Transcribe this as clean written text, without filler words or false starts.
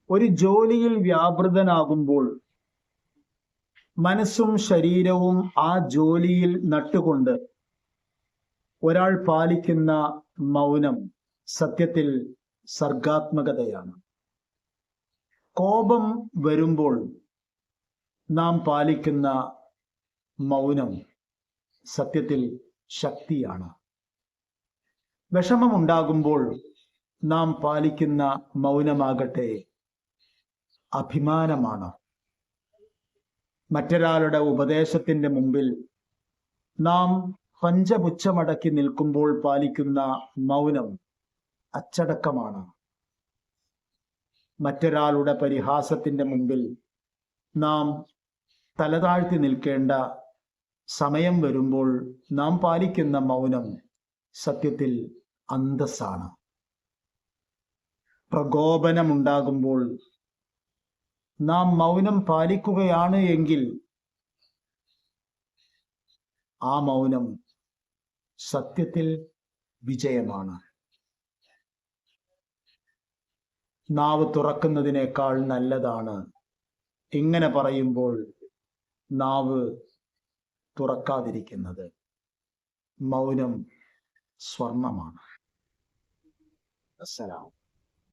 ഒരു ജോലിയിൽ വ്യാപൃതനാകുമ്പോൾ മനസ്സും ശരീരവും ആ ജോലിയിൽ നട്ടുകൊണ്ട് ഒരാൾ പാലിക്കുന്ന മൗനം സത്യത്തിൽ സർഗാത്മകതയാണ്. കോപം വരുമ്പോൾ നാം പാലിക്കുന്ന മൗനം സത്യത്തിൽ ശക്തിയാണ്. വിഷമമുണ്ടാകുമ്പോൾ നാം പാലിക്കുന്ന മൗനമാകട്ടെ അഭിമാനമാണ്. മറ്റൊരാളുടെ ഉപദേശത്തിന്റെ മുമ്പിൽ നാം പഞ്ചപുച്ഛമടക്കി നിൽക്കുമ്പോൾ പാലിക്കുന്ന മൗനം അച്ചടക്കമാണ്. മറ്റൊരാളുടെ പരിഹാസത്തിന്റെ മുമ്പിൽ നാം തലതാഴ്ത്തി നിൽക്കേണ്ട സമയം വരുമ്പോൾ നാം പാലിക്കുന്ന മൗനം സത്യത്തിൽ അന്തസ്സാണ്. പ്രകോപനമുണ്ടാകുമ്പോൾ നാം മൗനം പാലിക്കുകയാണ് എങ്കിൽ ആ മൗനം സത്യത്തിൽ വിജയമാണ്. നാവ് തുറക്കുന്നതിനേക്കാൾ നല്ലതാണ് ഇങ്ങനെ പറയുമ്പോൾ നാവ് തുറക്കാതിരിക്കുന്നത്. മൗനം സ്വർണമാണ്. അസ്സലാം.